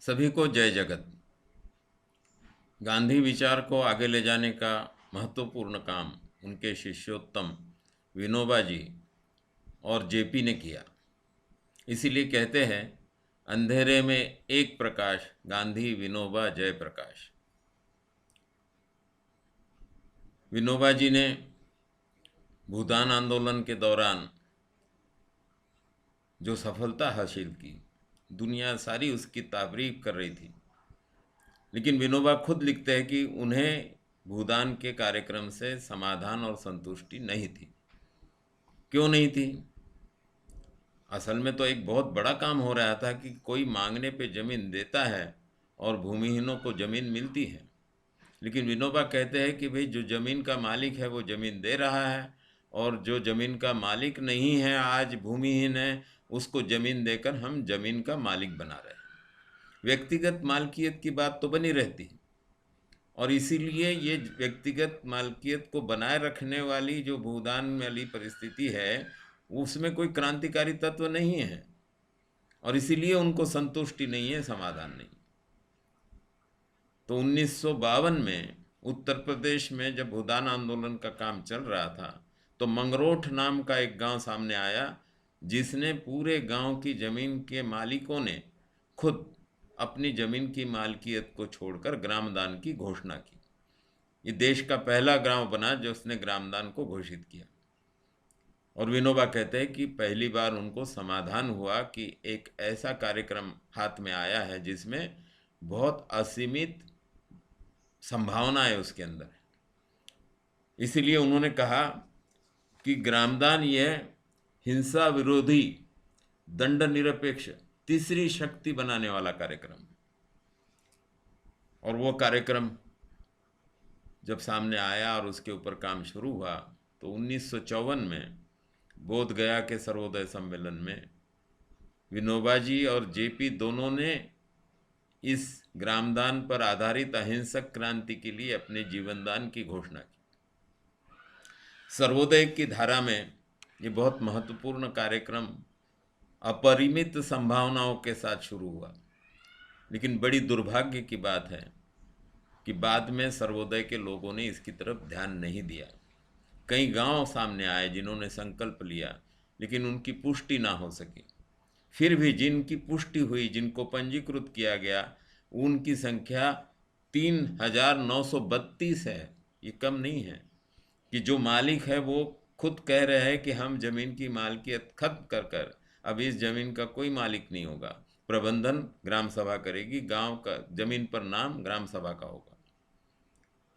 सभी को जय जगत। गांधी विचार को आगे ले जाने का महत्वपूर्ण काम उनके शिष्योत्तम विनोबा जी और जेपी ने किया। इसीलिए कहते हैं, अंधेरे में एक प्रकाश, गांधी विनोबा जय प्रकाश। विनोबा जी ने भूदान आंदोलन के दौरान जो सफलता हासिल की, दुनिया सारी उसकी तारीफ कर रही थी। लेकिन विनोबा खुद लिखते हैं कि उन्हें भूदान के कार्यक्रम से समाधान और संतुष्टि नहीं थी। क्यों नहीं थी? असल में तो एक बहुत बड़ा काम हो रहा था कि कोई मांगने पे ज़मीन देता है और भूमिहीनों को ज़मीन मिलती है। लेकिन विनोबा कहते हैं कि भाई, जो ज़मीन का मालिक है वो ज़मीन दे रहा है, और जो ज़मीन का मालिक नहीं है, आज भूमिहीन है, उसको ज़मीन देकर हम ज़मीन का मालिक बना रहे हैं। व्यक्तिगत मालकियत की बात तो बनी रहती है, और इसीलिए ये व्यक्तिगत मालकियत को बनाए रखने वाली जो भूदान वाली परिस्थिति है, उसमें कोई क्रांतिकारी तत्व नहीं है, और इसीलिए उनको संतुष्टि नहीं है, समाधान नहीं। तो 1952 में उत्तर प्रदेश में जब भूदान आंदोलन का काम चल रहा था, तो मंगरोठ नाम का एक गांव सामने आया, जिसने पूरे गांव की ज़मीन के मालिकों ने खुद अपनी ज़मीन की मालकियत को छोड़कर ग्रामदान की घोषणा की। ये देश का पहला गांव बना जो उसने ग्रामदान को घोषित किया। और विनोबा कहते हैं कि पहली बार उनको समाधान हुआ कि एक ऐसा कार्यक्रम हाथ में आया है जिसमें बहुत असीमित संभावनाएं उसके अंदर है। इसीलिए उन्होंने कहा कि ग्रामदान यह हिंसा विरोधी, दंड निरपेक्ष तीसरी शक्ति बनाने वाला कार्यक्रम है। और वो कार्यक्रम जब सामने आया और उसके ऊपर काम शुरू हुआ, तो 1954 में बोध गया के सर्वोदय सम्मेलन में विनोबा जी और जेपी दोनों ने इस ग्रामदान पर आधारित अहिंसक क्रांति के लिए अपने जीवनदान की घोषणा की। सर्वोदय की धारा में ये बहुत महत्वपूर्ण कार्यक्रम अपरिमित संभावनाओं के साथ शुरू हुआ। लेकिन बड़ी दुर्भाग्य की बात है कि बाद में सर्वोदय के लोगों ने इसकी तरफ ध्यान नहीं दिया। कई गांव सामने आए जिन्होंने संकल्प लिया, लेकिन उनकी पुष्टि ना हो सकी। फिर भी जिनकी पुष्टि हुई, जिनको पंजीकृत किया गया, उनकी संख्या 3932 है। ये कम नहीं है कि जो मालिक है वो खुद कह रहे हैं कि हम ज़मीन की मालकियत खत्म कर कर अब इस ज़मीन का कोई मालिक नहीं होगा, प्रबंधन ग्राम सभा करेगी, गांव का ज़मीन पर नाम ग्राम सभा का होगा।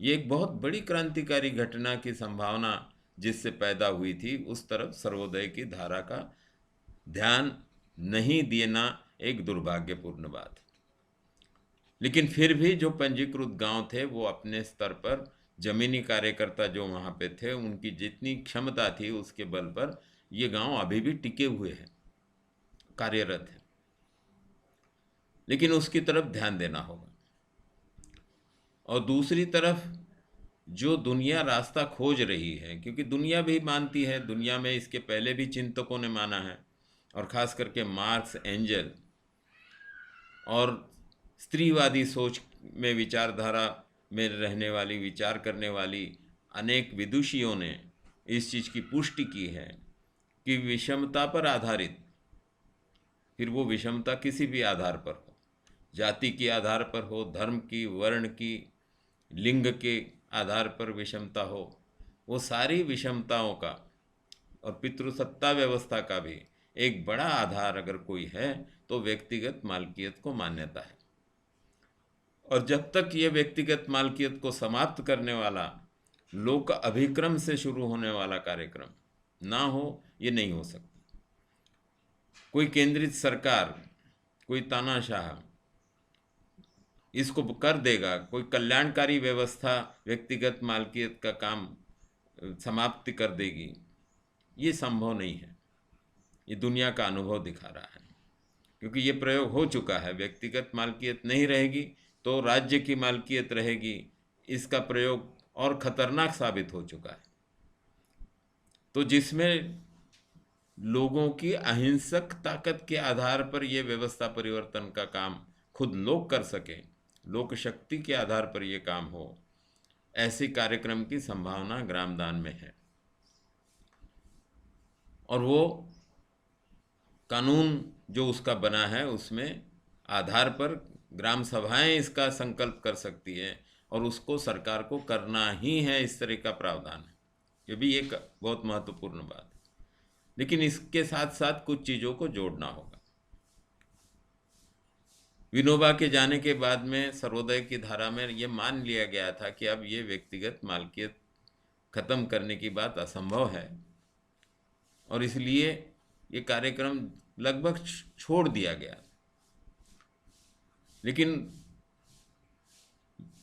ये एक बहुत बड़ी क्रांतिकारी घटना की संभावना जिससे पैदा हुई थी, उस तरफ सर्वोदय की धारा का ध्यान नहीं देना एक दुर्भाग्यपूर्ण बात है। लेकिन फिर भी जो पंजीकृत गांव थे वो अपने स्तर पर जमीनी कार्यकर्ता जो वहाँ पे थे, उनकी जितनी क्षमता थी उसके बल पर ये गांव अभी भी टिके हुए हैं, कार्यरत है। लेकिन उसकी तरफ ध्यान देना होगा। और दूसरी तरफ जो दुनिया रास्ता खोज रही है, क्योंकि दुनिया भी मानती है, दुनिया में इसके पहले भी चिंतकों ने माना है, और ख़ास करके मार्क्स, एंजल और स्त्रीवादी सोच में विचारधारा में रहने वाली, विचार करने वाली अनेक विदुषियों ने इस चीज़ की पुष्टि की है कि विषमता पर आधारित, फिर वो विषमता किसी भी आधार पर हो, जाति के आधार पर हो, धर्म की, वर्ण की, लिंग के आधार पर विषमता हो, वो सारी विषमताओं का और पितृसत्ता व्यवस्था का भी एक बड़ा आधार अगर कोई है तो व्यक्तिगत मालकियत को मान्यता है। और जब तक ये व्यक्तिगत मालकियत को समाप्त करने वाला, लोक अभिक्रम से शुरू होने वाला कार्यक्रम ना हो, ये नहीं हो सकता। कोई केंद्रित सरकार, कोई तानाशाह इसको कर देगा, कोई कल्याणकारी व्यवस्था व्यक्तिगत मालकियत का काम समाप्ति कर देगी, ये संभव नहीं है। ये दुनिया का अनुभव दिखा रहा है, क्योंकि ये प्रयोग हो चुका है। व्यक्तिगत मालकियत नहीं रहेगी तो राज्य की मालकियत रहेगी। इसका प्रयोग और खतरनाक साबित हो चुका है। तो जिसमें लोगों की अहिंसक ताकत के आधार पर यह व्यवस्था परिवर्तन का काम खुद लोग कर सकें, लोक शक्ति के आधार पर ये काम हो, ऐसे कार्यक्रम की संभावना ग्रामदान में है। और वो कानून जो उसका बना है उसमें आधार पर ग्राम सभाएं इसका संकल्प कर सकती है और उसको सरकार को करना ही है, इस तरह का प्रावधान है। ये भी एक बहुत महत्वपूर्ण बात है। लेकिन इसके साथ साथ कुछ चीज़ों को जोड़ना होगा। विनोबा के जाने के बाद में सर्वोदय की धारा में ये मान लिया गया था कि अब ये व्यक्तिगत मालकियत खत्म करने की बात असंभव है और इसलिए ये कार्यक्रम लगभग छोड़ दिया गया। लेकिन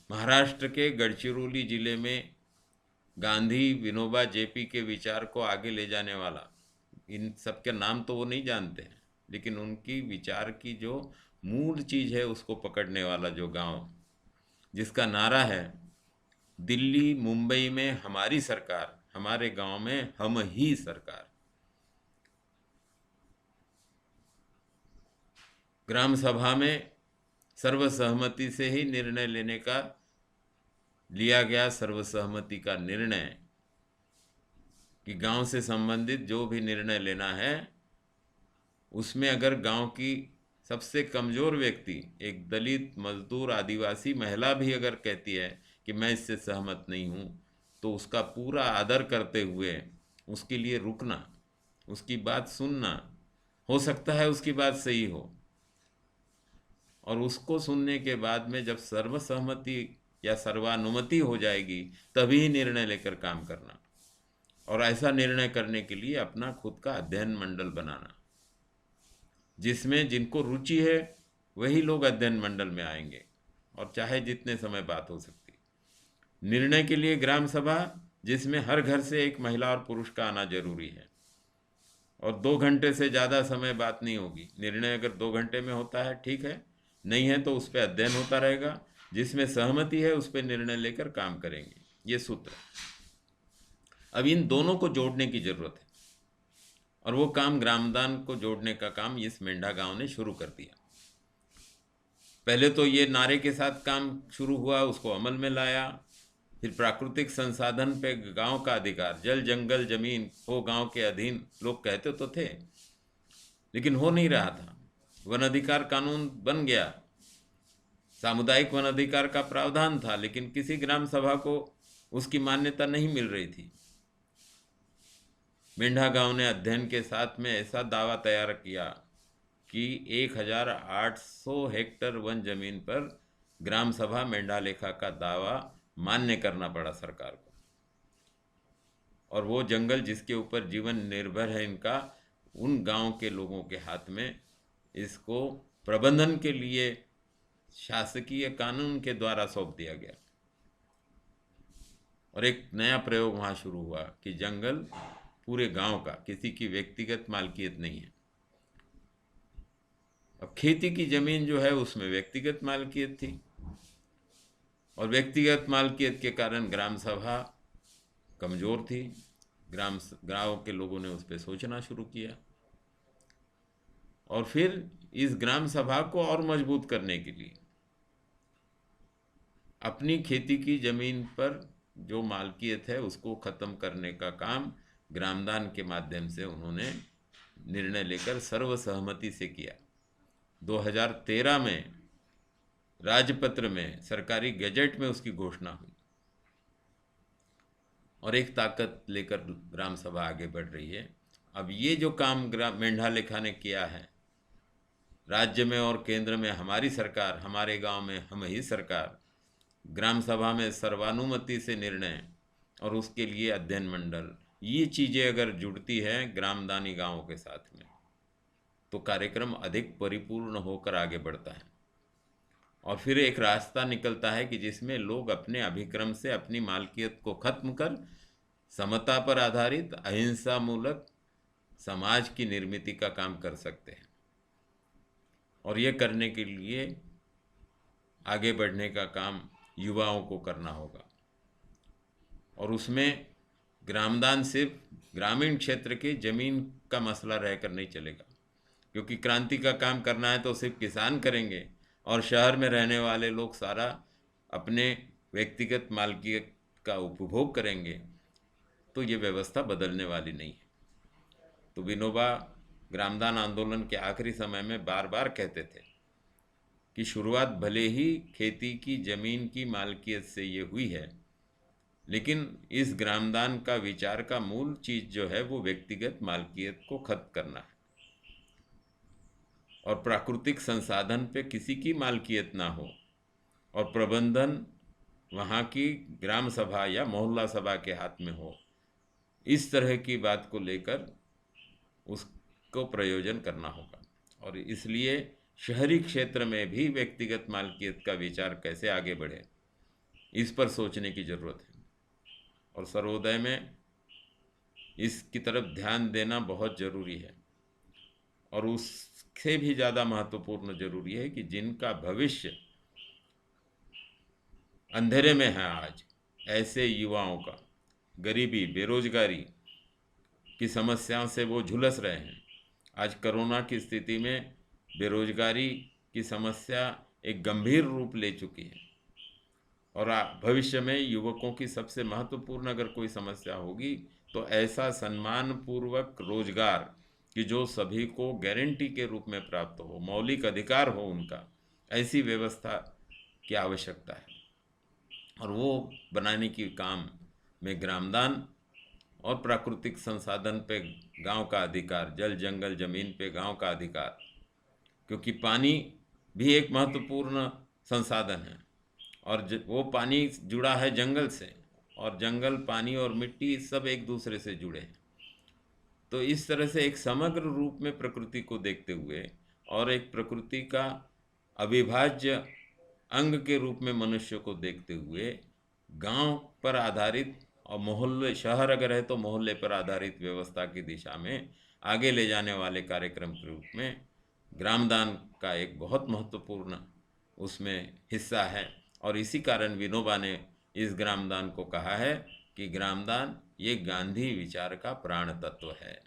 महाराष्ट्र के गढ़चिरौली जिले में गांधी विनोबा जेपी के विचार को आगे ले जाने वाला, इन सबके नाम तो वो नहीं जानते हैं, लेकिन उनकी विचार की जो मूल चीज़ है उसको पकड़ने वाला जो गांव, जिसका नारा है दिल्ली मुंबई में हमारी सरकार, हमारे गांव में हम ही सरकार। ग्राम सभा में सर्वसहमति से ही निर्णय लेने का लिया गया, सर्वसहमति का निर्णय कि गांव से संबंधित जो भी निर्णय लेना है उसमें अगर गांव की सबसे कमज़ोर व्यक्ति, एक दलित, मजदूर, आदिवासी महिला भी अगर कहती है कि मैं इससे सहमत नहीं हूँ, तो उसका पूरा आदर करते हुए उसके लिए रुकना, उसकी बात सुनना, हो सकता है उसकी बात सही हो, और उसको सुनने के बाद में जब सर्वसहमति या सर्वानुमति हो जाएगी तभी निर्णय लेकर काम करना। और ऐसा निर्णय करने के लिए अपना खुद का अध्ययन मंडल बनाना, जिसमें जिनको रुचि है वही लोग अध्ययन मंडल में आएंगे और चाहे जितने समय बात हो सकती। निर्णय के लिए ग्राम सभा जिसमें हर घर से एक महिला और पुरुष का आना जरूरी है और 2 घंटे से ज़्यादा समय बात नहीं होगी। निर्णय अगर 2 घंटे में होता है ठीक है, नहीं है तो उस पर अध्ययन होता रहेगा, जिसमें सहमति है उस पर निर्णय लेकर काम करेंगे। ये सूत्र। अब इन दोनों को जोड़ने की ज़रूरत है और वो काम ग्रामदान को जोड़ने का काम इस मेंढा गांव ने शुरू कर दिया। पहले तो ये नारे के साथ काम शुरू हुआ, उसको अमल में लाया। फिर प्राकृतिक संसाधन पे गांव का अधिकार, जल जंगल जमीन हो गांव के अधीन, लोग कहते तो थे लेकिन हो नहीं रहा था। वन अधिकार कानून बन गया, सामुदायिक वन अधिकार का प्रावधान था, लेकिन किसी ग्राम सभा को उसकी मान्यता नहीं मिल रही थी। मेंढा गांव ने अध्ययन के साथ में ऐसा दावा तैयार किया कि 1800 हेक्टेयर वन जमीन पर ग्राम सभा मेंढा लेखा का दावा मान्य करना पड़ा सरकार को। और वो जंगल जिसके ऊपर जीवन निर्भर है इनका, उन गांव के लोगों के हाथ में इसको प्रबंधन के लिए शासकीय कानून के द्वारा सौंप दिया गया। और एक नया प्रयोग वहाँ शुरू हुआ कि जंगल पूरे गांव का, किसी की व्यक्तिगत मालकियत नहीं है। अब खेती की जमीन जो है उसमें व्यक्तिगत मालकियत थी और व्यक्तिगत मालकियत के कारण ग्राम सभा कमज़ोर थी। गांव के लोगों ने उस पर सोचना शुरू किया और फिर इस ग्राम सभा को और मजबूत करने के लिए अपनी खेती की ज़मीन पर जो मालकियत है उसको ख़त्म करने का काम ग्रामदान के माध्यम से उन्होंने निर्णय लेकर सर्वसहमति से किया। 2013 में राजपत्र में, सरकारी गैजेट में उसकी घोषणा हुई और एक ताकत लेकर ग्राम सभा आगे बढ़ रही है। अब ये जो काम मेंढा लेखा ने किया है, राज्य में और केंद्र में हमारी सरकार, हमारे गांव में हम ही सरकार, ग्राम सभा में सर्वानुमति से निर्णय और उसके लिए अध्ययन मंडल, ये चीज़ें अगर जुड़ती हैं ग्रामदानी गांवों के साथ में तो कार्यक्रम अधिक परिपूर्ण होकर आगे बढ़ता है। और फिर एक रास्ता निकलता है कि जिसमें लोग अपने अभिक्रम से अपनी मालकियत को खत्म कर समता पर आधारित अहिंसा मूलक समाज की निर्मित का काम कर सकते हैं। और ये करने के लिए आगे बढ़ने का काम युवाओं को करना होगा और उसमें ग्रामदान सिर्फ ग्रामीण क्षेत्र के जमीन का मसला रहकर नहीं चलेगा, क्योंकि क्रांति का काम करना है तो सिर्फ किसान करेंगे और शहर में रहने वाले लोग सारा अपने व्यक्तिगत मालकियत का उपभोग करेंगे, तो ये व्यवस्था बदलने वाली नहीं है। तो विनोबा ग्रामदान आंदोलन के आखिरी समय में बार बार कहते थे कि शुरुआत भले ही खेती की जमीन की मालकियत से ये हुई है, लेकिन इस ग्रामदान का विचार का मूल चीज जो है वो व्यक्तिगत मालकियत को खत्म करना है और प्राकृतिक संसाधन पे किसी की मालकियत ना हो और प्रबंधन वहाँ की ग्राम सभा या मोहल्ला सभा के हाथ में हो। इस तरह की बात को लेकर उसको प्रयोजन करना होगा और इसलिए शहरी क्षेत्र में भी व्यक्तिगत मालकियत का विचार कैसे आगे बढ़े, इस पर सोचने की ज़रूरत है और सर्वोदय में इसकी तरफ ध्यान देना बहुत ज़रूरी है। और उससे भी ज़्यादा महत्वपूर्ण ज़रूरी है कि जिनका भविष्य अंधेरे में है आज, ऐसे युवाओं का गरीबी बेरोजगारी की समस्याओं से वो झुलस रहे हैं। आज कोरोना की स्थिति में बेरोजगारी की समस्या एक गंभीर रूप ले चुकी है और भविष्य में युवकों की सबसे महत्वपूर्ण अगर कोई समस्या होगी तो ऐसा सम्मानपूर्वक रोजगार कि जो सभी को गारंटी के रूप में प्राप्त हो, मौलिक अधिकार हो उनका, ऐसी व्यवस्था की आवश्यकता है और वो बनाने की काम में ग्रामदान और प्राकृतिक संसाधन पे गांव का अधिकार, जल जंगल जमीन पे गांव का अधिकार, क्योंकि पानी भी एक महत्वपूर्ण संसाधन है और वो पानी जुड़ा है जंगल से और जंगल, पानी और मिट्टी सब एक दूसरे से जुड़े हैं। तो इस तरह से एक समग्र रूप में प्रकृति को देखते हुए और एक प्रकृति का अविभाज्य अंग के रूप में मनुष्य को देखते हुए गांव पर आधारित और मोहल्ले, शहर अगर है तो मोहल्ले पर आधारित व्यवस्था की दिशा में आगे ले जाने वाले कार्यक्रम के रूप में ग्रामदान का एक बहुत महत्वपूर्ण उसमें हिस्सा है। और इसी कारण विनोबा ने इस ग्रामदान को कहा है कि ग्रामदान ये गांधी विचार का प्राण तत्व है।